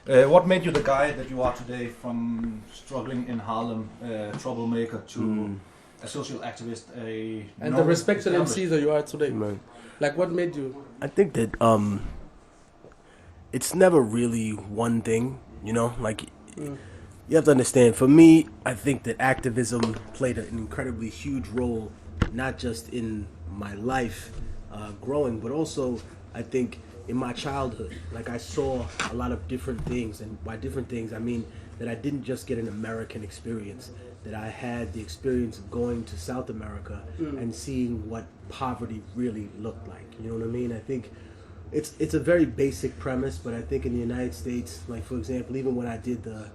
What made you the guy that you are today, from struggling in Harlem, troublemaker, to a social activist, and the respected MC that you are today? Man. Like, what made you? I think that it's never really one thing, you know? Like, you have to understand, for me, I think that activism played an incredibly huge role, not just in my life growing, but also, I think, in my childhood. Like, I saw a lot of different things, and by different things, I mean that I didn't just get an American experience, that I had the experience of going to South America and seeing what poverty really looked like. You know what I mean? I think it's a very basic premise, but I think in the United States, like, for example, even when I did the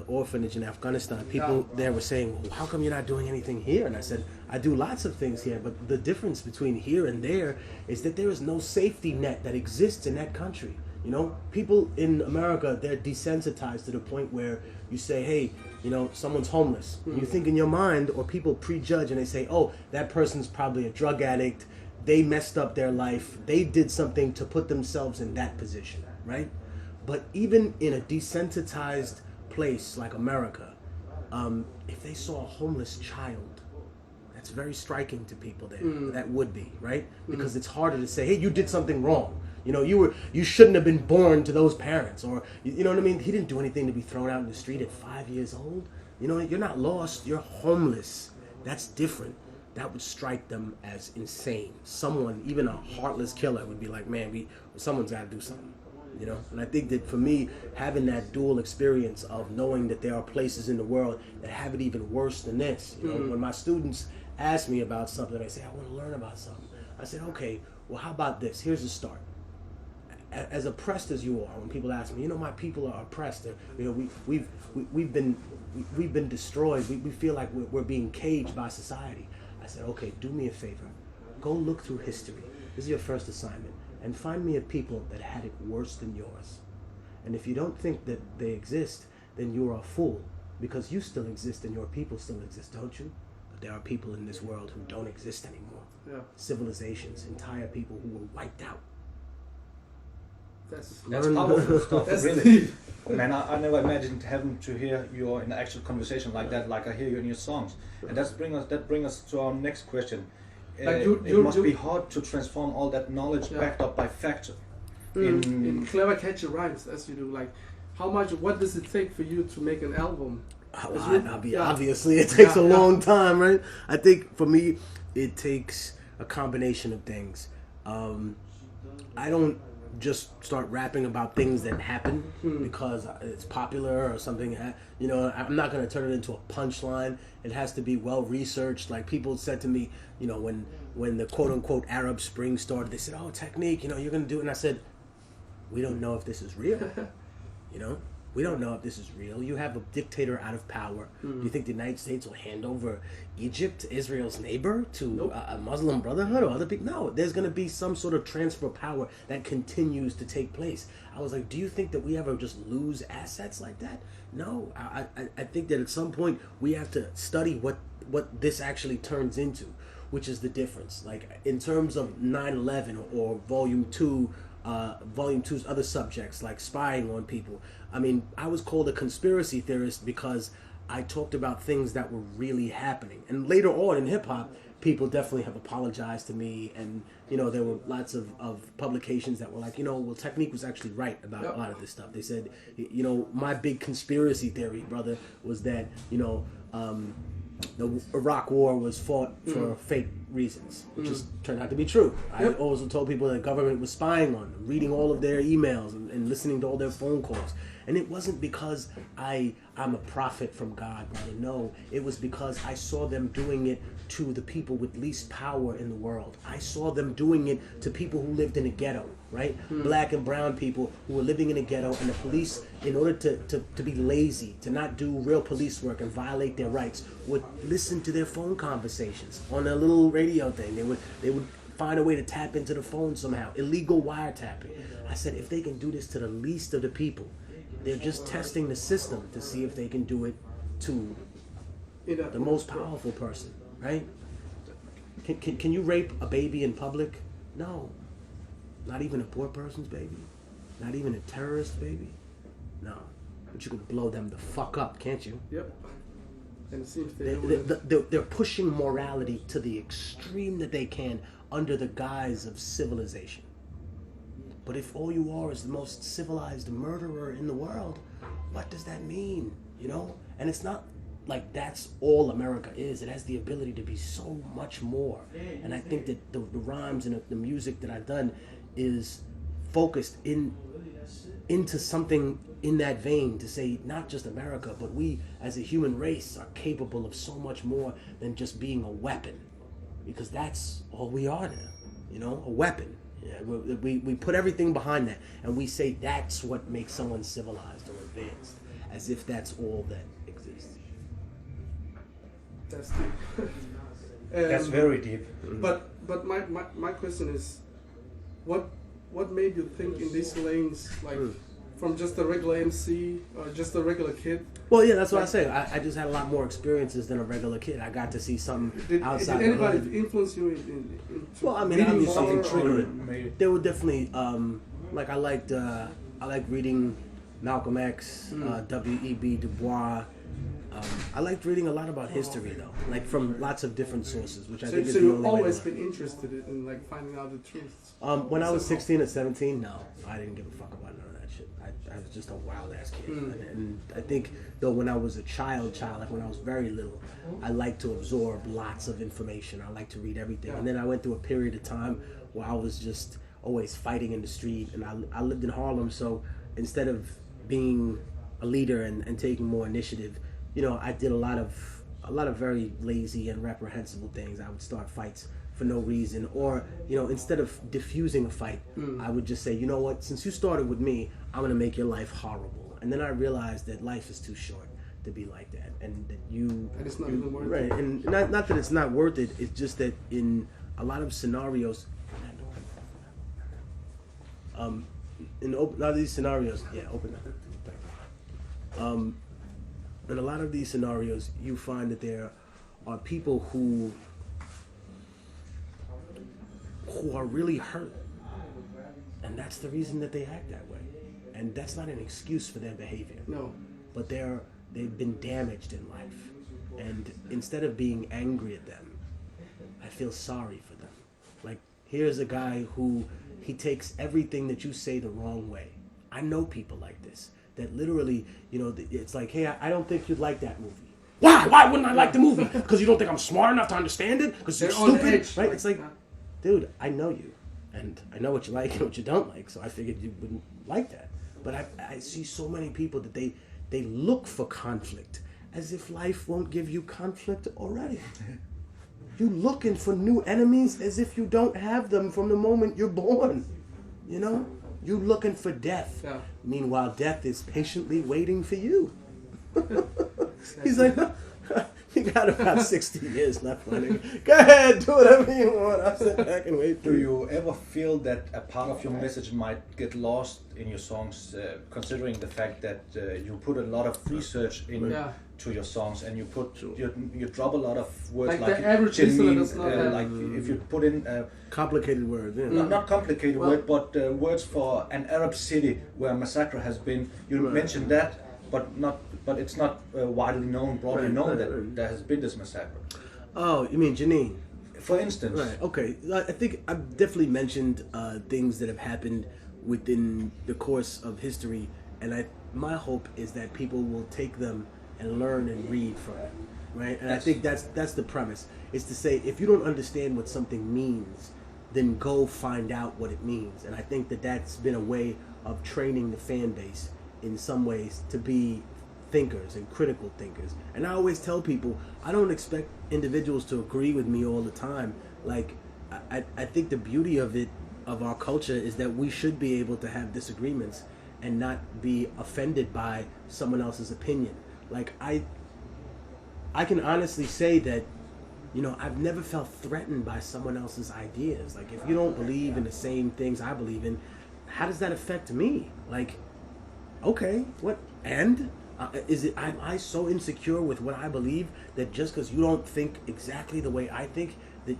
orphanage in Afghanistan, people there were saying, well, how come you're not doing anything here? And I said, I do lots of things here, but the difference between here and there is that there is no safety net that exists in that country. You know, people in America, they're desensitized to the point where you say, hey, you know, someone's homeless. And you think in your mind, or people prejudge and they say, oh, that person's probably a drug addict. They messed up their life. They did something to put themselves in that position, right? But even in a desensitized place like America, if they saw a homeless child, that's very striking to people there. That would be, right? Because it's harder to say, hey, you did something wrong. You know, you shouldn't have been born to those parents, or you know what I mean? He didn't do anything to be thrown out in the street at 5 years old. You know, you're not lost, you're homeless. That's different. That would strike them as insane. Someone, even a heartless killer, would be like, man, someone's got to do something. You know, and I think that for me, having that dual experience of knowing that there are places in the world that have it even worse than this. You know, when my students ask me about something, they say, I want to learn about something. I said, okay, well, how about this? Here's the start. As oppressed as you are, when people ask me, you know, my people are oppressed. You know, we've been destroyed. We feel like we're being caged by society. I said, okay, do me a favor. Go look through history. This is your first assignment. And find me a people that had it worse than yours. And if you don't think that they exist, then you're a fool. Because you still exist and your people still exist, don't you? But there are people in this world who don't exist anymore. Yeah. Civilizations, entire people who were wiped out. That's powerful stuff, really. Man, I never imagined having to hear you in an actual conversation like that, like I hear you in your songs. And that brings us to our next question. Like it must be hard to transform all that knowledge backed up by facts in clever, catchy rhymes, as you do. Like, what does it take for you to make an album? Obviously, it takes a long time, right? I think for me, it takes a combination of things. I don't just start rapping about things that happen because it's popular or something. You know, I'm not going to turn it into a punchline. It has to be well researched. Like, people said to me, you know, when the quote unquote Arab Spring started, they said, oh, Technique, you know, you're going to do it. And I said, we don't know if this is real. You know, we don't know if this is real. You have a dictator out of power. Do you think the United States will hand over Egypt, Israel's neighbor, to a Muslim Brotherhood or other people? No, there's going to be some sort of transfer of power that continues to take place. I was like, do you think that we ever just lose assets like that? No, I think that at some point we have to study what this actually turns into, which is the difference. Like, in terms of 9/11 or Volume 2, Volume 2's other subjects, like spying on people. I mean, I was called a conspiracy theorist because I talked about things that were really happening. And later on in hip-hop, people definitely have apologized to me. And, you know, there were lots of publications that were like, you know, well, Technique was actually right about a lot of this stuff. They said, you know, my big conspiracy theory, brother, was that, you know, the Iraq War was fought for fake reasons, which just turned out to be true. I also told people that the government was spying on them, reading all of their emails and listening to all their phone calls. And it wasn't because I'm a prophet from God, brother. No, it was because I saw them doing it to the people with least power in the world. I saw them doing it to people who lived in a ghetto, right? Black and brown people who were living in a ghetto, and the police, in order to be lazy, to not do real police work and violate their rights, would listen to their phone conversations on a little radio thing. They would find a way to tap into the phone somehow. Illegal wiretapping. I said, if they can do this to the least of the people, they're just testing the system to see if they can do it to the most powerful person, right? Can you rape a baby in public? No. Not even a poor person's baby. Not even a terrorist baby. No. But you could blow them the fuck up, can't you? Yep. And it seems they're pushing morality to the extreme that they can under the guise of civilization. But if all you are is the most civilized murderer in the world, what does that mean? You know? And it's not like that's all America is. It has the ability to be so much more. And I think that the rhymes and the music that I've done is focused into something in that vein to say not just America, but we as a human race are capable of so much more than just being a weapon. Because that's all we are now, you know, a weapon. Yeah, we put everything behind that, and we say that's what makes someone civilized or advanced, as if that's all that exists. That's deep. That's very deep. But my question is, what made you think in these lanes, like from just a regular MC or just a regular kid? Well, yeah, that's what I say. I just had a lot more experiences than a regular kid. I got to see something outside. Did anybody influence you well, I mean, something triggered. There were definitely like I liked reading Malcolm X, W.E.B. Du Bois. I liked reading a lot about history, though, like from lots of different sources, which I think is the only way. So you've always been interested in like finding out the truth. When I was 16 or 17, no, I didn't give a fuck about none of that shit. I was just a wild ass kid, and I think though when I was a child, like when I was very little, I liked to absorb lots of information. I liked to read everything, and then I went through a period of time where I was just always fighting in the street, and I lived in Harlem, so instead of being a leader and taking more initiative, you know, I did a lot of very lazy and reprehensible things. I would start fights for no reason, or, you know, instead of diffusing a fight, I would just say, you know what, since you started with me, I'm gonna make your life horrible. And then I realized that life is too short to be like that, and that and it's not even worth it. Right, and not that it's not worth it. It's just that in a lot of scenarios, in a lot of these scenarios, in a lot of these scenarios, you find that there are people who are really hurt, and that's the reason that they act that way. And that's not an excuse for their behavior. No. But they've been damaged in life, and instead of being angry at them, I feel sorry for them. Like, here's a guy who he takes everything that you say the wrong way. I know people like this. That literally, you know, it's like, hey, I don't think you'd like that movie. Why? Why wouldn't I like the movie? Because you don't think I'm smart enough to understand it? Because you're stupid? Right? It's like, dude, I know you. And I know what you like and what you don't like, so I figured you wouldn't like that. But I see so many people that they look for conflict, as if life won't give you conflict already. You looking for new enemies as if you don't have them from the moment you're born. You know? You looking for death. Yeah. Meanwhile, death is patiently waiting for you. He's like, you got about 60 years left, my nigga. Go ahead, do whatever you want. I'll sit back and wait for you. Do you ever feel that a part of your message might get lost in your songs, considering the fact that you put a lot of research to your songs, and you put you drop a lot of words like the average listener does not have. Like if you put in complicated words, not complicated word, but words for an Arab city where a massacre has been. You mentioned that, but it's not widely known, broadly known that there has been this massacre. Oh, you mean Janine? For instance. Right. Okay. I think I've definitely mentioned things that have happened within the course of history, and my hope is that people will take them and learn and read from it, right? And I think that's the premise, is to say, if you don't understand what something means, then go find out what it means. And I think that that's been a way of training the fan base in some ways to be thinkers and critical thinkers. And I always tell people, I don't expect individuals to agree with me all the time. Like, I think the beauty of our culture is that we should be able to have disagreements and not be offended by someone else's opinion. Like, I can honestly say that, you know, I've never felt threatened by someone else's ideas. Like, if you don't believe in the same things I believe in, how does that affect me? Like, okay, what? And am I so insecure with what I believe that just because you don't think exactly the way I think, that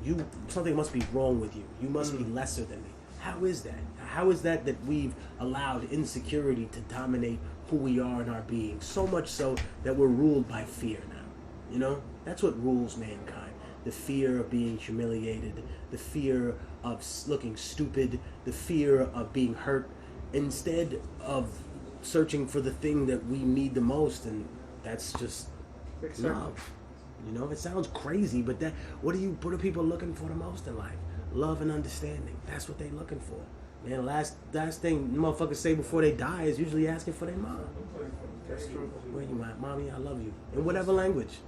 something must be wrong with you? You must be lesser than me. How is that? How is that we've allowed insecurity to dominate who we are in our being? So much so that we're ruled by fear now. You know? That's what rules mankind. The fear of being humiliated, the fear of looking stupid, the fear of being hurt, instead of searching for the thing that we need the most, and that's just love. You know, it sounds crazy, but what are people looking for the most in life? Love and understanding. That's what they're looking for. Man, last thing motherfuckers say before they die is usually asking for their mom. That's true. Where you at? Mommy, I love you. In whatever language.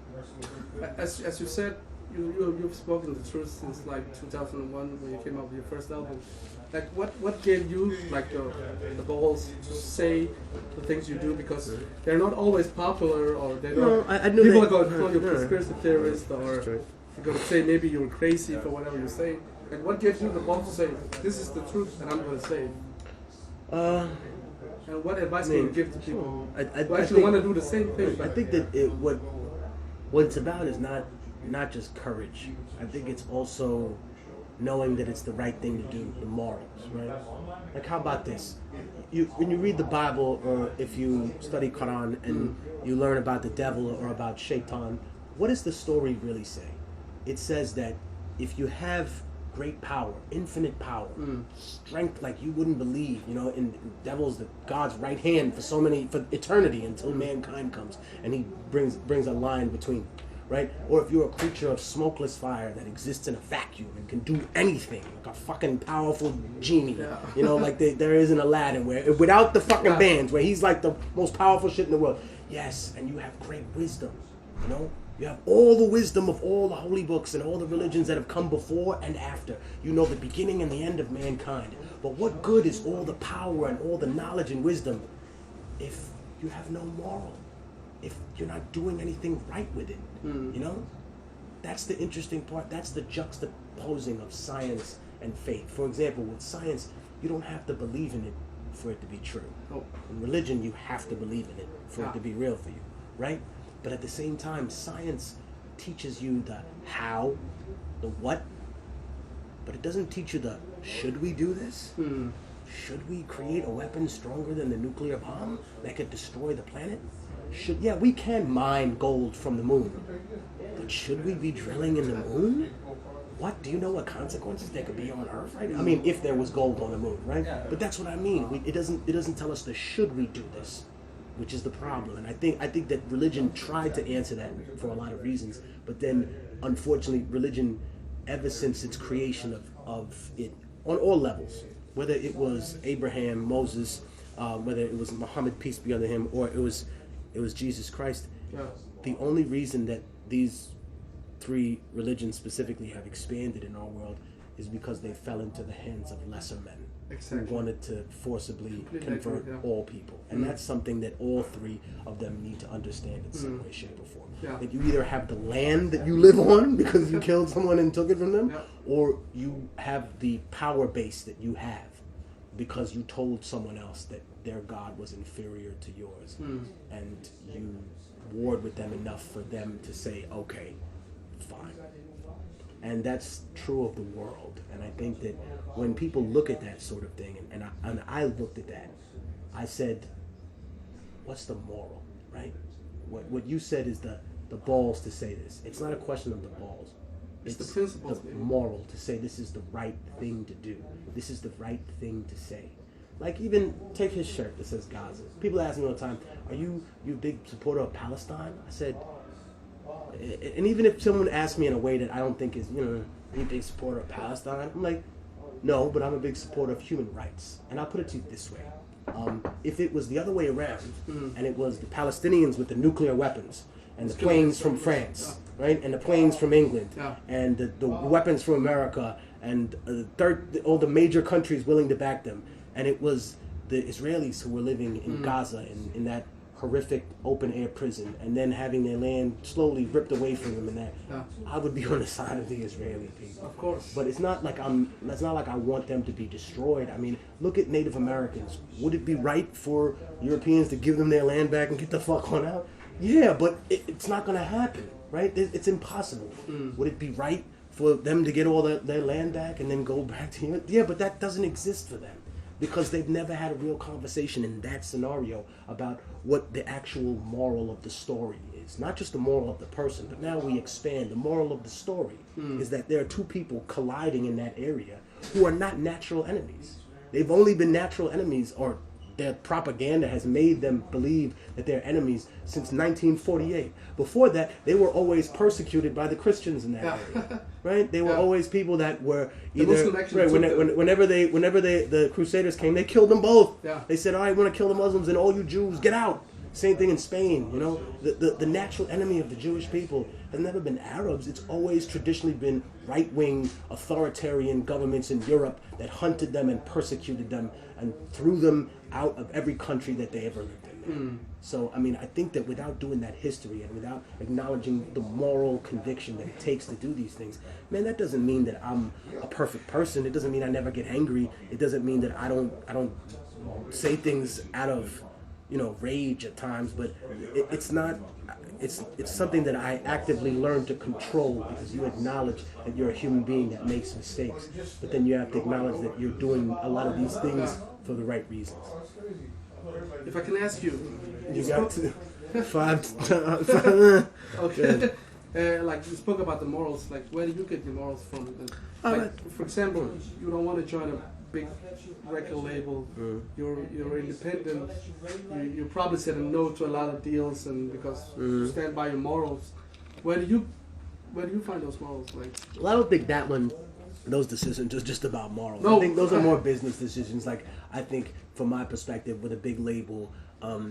As you said, you've spoken the truth since like 2001 when you came out with your first album. Like what gave you like the balls to say the things you do, because they're not always popular, or they're not. I knew people that, are going to call you a conspiracy theorist, or they're going to say maybe you were crazy for whatever you're saying. And what gives you the balls to say this is the truth and I'm going to say it? And what advice can you give to people who actually want to do the same thing? I think that what it's about is not just courage. I think it's also knowing that it's the right thing to do, the morals, right? Like, how about this? When you read the Bible, or if you study Quran and you learn about the devil or about Shaitan, what does the story really say? It says that if you have great power, infinite power, strength like you wouldn't believe, you know, and devil's God's right hand for eternity until mankind comes and he brings a line between, right? Or if you're a creature of smokeless fire that exists in a vacuum and can do anything, like a fucking powerful genie, you know, like there is in Aladdin, where without the fucking bands, where he's like the most powerful shit in the world. Yes, and you have great wisdom, you know? You have all the wisdom of all the holy books and all the religions that have come before and after. You know the beginning and the end of mankind. But what good is all the power and all the knowledge and wisdom if you have no moral? If you're not doing anything right with it, you know? That's the interesting part. That's the juxtaposing of science and faith. For example, with science, you don't have to believe in it for it to be true. In religion, you have to believe in it for it to be real for you, right? But at the same time, science teaches you the how, the what, but it doesn't teach you the should we do this? Should we create a weapon stronger than the nuclear bomb that could destroy the planet? We can mine gold from the moon, but should we be drilling in the moon? What? Do you know what consequences there could be on Earth, right? I mean, if there was gold on the moon, right? But that's what I mean. It doesn't tell us the should we do this, which is the problem. And I think that religion tried to answer that for a lot of reasons, but then unfortunately religion, ever since its creation of it on all levels, whether it was Abraham, Moses, whether it was Muhammad, peace be unto him, or it was Jesus Christ, the only reason that these three religions specifically have expanded in our world is because they fell into the hands of lesser men who wanted to forcibly convert all people. And that's something that all three of them need to understand in some way, shape, or form. That you either have the land that you live on because you killed someone and took it from them, or you have the power base that you have because you told someone else that their God was inferior to yours. And you warred with them enough for them to say, okay, fine. And that's true of the world. And I think that when people look at that sort of thing, and I looked at that, I said, what's the moral, right? What you said is the balls to say this. It's not a question of the balls. It's the principles, the moral to say this is the right thing to do. This is the right thing to say. Like, even take his shirt that says Gaza. People ask me all the time, are you a big supporter of Palestine? I said, and even if someone asks me in a way that I don't think is, are you a big supporter of Palestine? I'm like, no, but I'm a big supporter of human rights. And I'll put it to you this way. If it was the other way around, and it was the Palestinians with the nuclear weapons, and the planes from France, right, and the planes from England, and the weapons from America, and all the major countries willing to back them, and it was the Israelis who were living in Gaza in that horrific open-air prison, and then having their land slowly ripped away from them, and that I would be on the side of the Israeli people, of course. But it's not like I want them to be destroyed. I mean, look at Native Americans. Would it be right for Europeans to give them their land back and get the fuck on out? Yeah, but it's not going to happen, right? It's impossible. Would it be right for them to get all their land back and then go back to Europe. Yeah, but that doesn't exist for them because they've never had a real conversation in that scenario about what the actual moral of the story is. Not just the moral of the person, but now we expand. The moral of the story is that there are two people colliding in that area who are not natural enemies. They've only been natural enemies, or their propaganda has made them believe that they're enemies since 1948. Before that, they were always persecuted by the Christians in that area, right? They were always people that were either right, whenever the Crusaders came, they killed them both. Yeah. They said, "All right, we want to kill the Muslims, and all you Jews get out." Same thing in Spain. You know, the natural enemy of the Jewish people has never been Arabs. It's always traditionally been right-wing authoritarian governments in Europe that hunted them and persecuted them and threw them out of every country that they ever lived in. So, I mean, I think that without doing that history and without acknowledging the moral conviction that it takes to do these things, man, that doesn't mean that I'm a perfect person. It doesn't mean I never get angry. It doesn't mean that I don't say things out of, you know, rage at times, but it's not. It's something that I actively learn to control, because you acknowledge that you're a human being that makes mistakes, but then you have to acknowledge that you're doing a lot of these things for the right reasons. If I can ask you, You got to five. okay. Like you spoke about the morals. Like, where do you get the morals from? Like, for example, you don't want to join a big record label. You're independent. You probably said a no to a lot of deals, and because you stand by your morals. Where do you find those morals? Like, Well, I don't think that one, those decisions are just about morals. No. I think those are more business decisions. Like, I think from my perspective with a big label,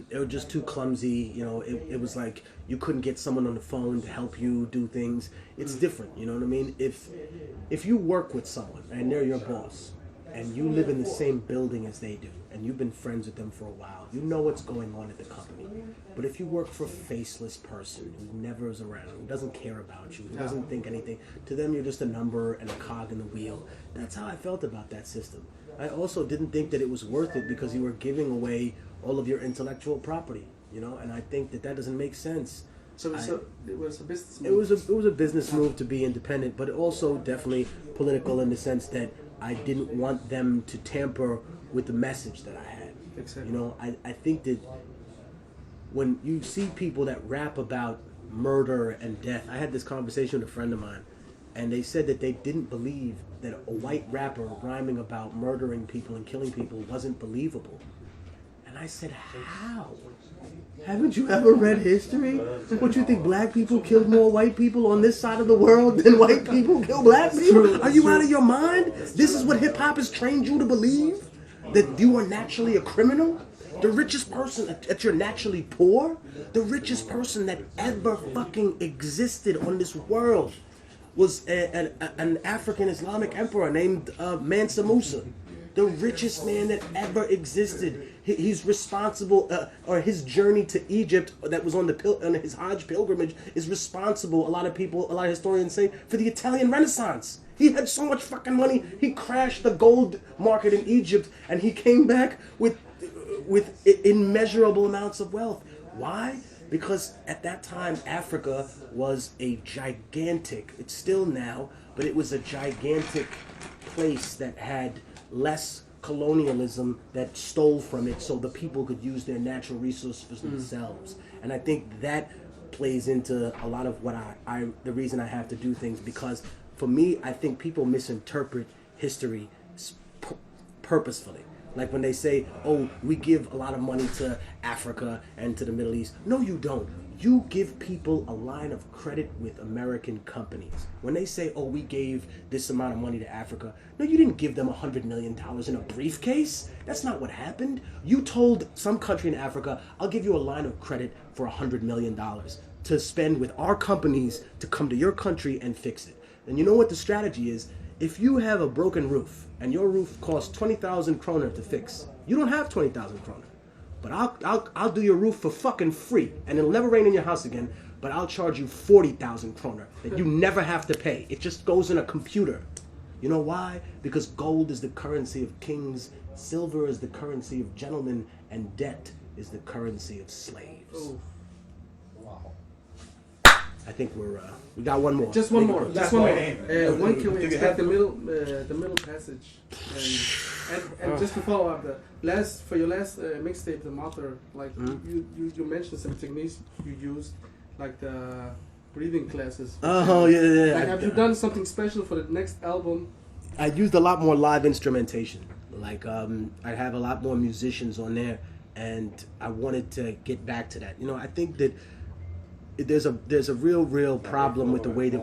it was just too clumsy. You know, it was like you couldn't get someone on the phone to help you do things. It's different, you know what I mean? If you work with someone and they're your boss, and you live in the same building as they do, and you've been friends with them for a while, you know what's going on at the company. But if you work for a faceless person who never is around, who doesn't care about you, who doesn't think anything, to them you're just a number and a cog in the wheel. That's how I felt about that system. I also didn't think that it was worth it because you were giving away all of your intellectual property, you know, and I think that doesn't make sense. so it was a business move. It was a business move to be independent, but also definitely political in the sense that I didn't want them to tamper with the message that I had. Exactly. You know, I think that when you see people that rap about murder and death, I had this conversation with a friend of mine, and they said that they didn't believe that a white rapper rhyming about murdering people and killing people wasn't believable. And I said, how? Haven't you ever read history? What, you think black people killed more white people on this side of the world than white people kill black people? Are you out of your mind? This is what hip-hop has trained you to believe? That you are naturally a criminal? The richest person, that you're naturally poor? The richest person that ever fucking existed on this world was an African Islamic emperor named Mansa Musa. The richest man that ever existed. He's responsible, or his journey to Egypt that was on his Hajj pilgrimage is responsible, a lot of historians say, for the Italian Renaissance. He had so much fucking money, he crashed the gold market in Egypt, and he came back with immeasurable amounts of wealth. Why? Because at that time, Africa was a gigantic, it's still now, but it was a gigantic place that had less colonialism that stole from it so the people could use their natural resources for themselves. And I think that plays into a lot of what the reason I have to do things, because for me, I think people misinterpret history purposefully. Like when they say, oh, we give a lot of money to Africa and to the Middle East. No, you don't. You give people a line of credit with American companies. When they say, oh, we gave this amount of money to Africa, no, you didn't give them $100 million in a briefcase. That's not what happened. You told some country in Africa, I'll give you a line of credit for $100 million to spend with our companies to come to your country and fix it. And you know what the strategy is? If you have a broken roof and your roof costs 20,000 kroner to fix, you don't have 20,000 kroner. But I'll do your roof for fucking free, and it'll never rain in your house again, but I'll charge you 40,000 kroner that you never have to pay. It just goes in a computer. You know why? Because gold is the currency of kings, silver is the currency of gentlemen, and debt is the currency of slaves. Oh. Wow. I think we got one more. Just one more. That's Just one my more. aim. When can we Do you expect have- the middle passage? And just to follow up, for your last mixtape, the mother, like you mentioned some techniques you used, like the breathing classes. Oh yeah. Like, have you done something special for the next album? I used a lot more live instrumentation. Like I have a lot more musicians on there, and I wanted to get back to that. You know, I think that there's a real problem with the way that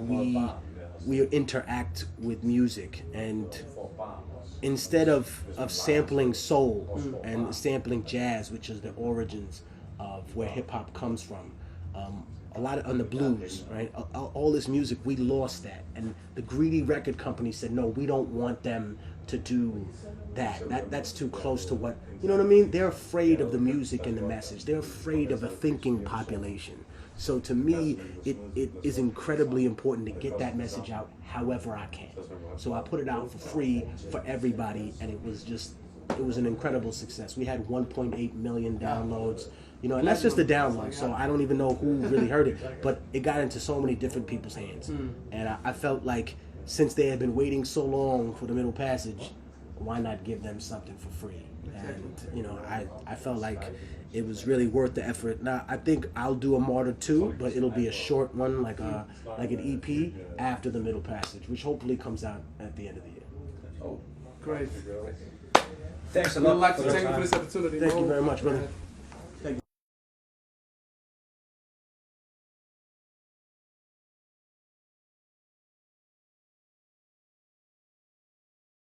we interact with music, and instead of sampling soul and sampling jazz, which is the origins of where hip hop comes from, a lot of on the blues, right? All this music, we lost that, and the greedy record company said, no, we don't want them to do that. That's too close to what, you know what I mean? They're afraid of the music and the message. They're afraid of a thinking population. So to me, it is incredibly important to get that message out however I can. So I put it out for free for everybody, and it was an incredible success. We had 1.8 million downloads, you know, and that's just the download. So I don't even know who really heard it, but it got into so many different people's hands. And I felt like since they had been waiting so long for the middle passage, why not give them something for free? And, you know, I felt like it was really worth the effort. Now, I think I'll do a Martyr 2, but it'll be a short one, like an EP after the middle passage, which hopefully comes out at the end of the year. Oh, Great. thanks a We'd lot. like for to your thank you time. for this opportunity. Thank you Mo. very much, brother.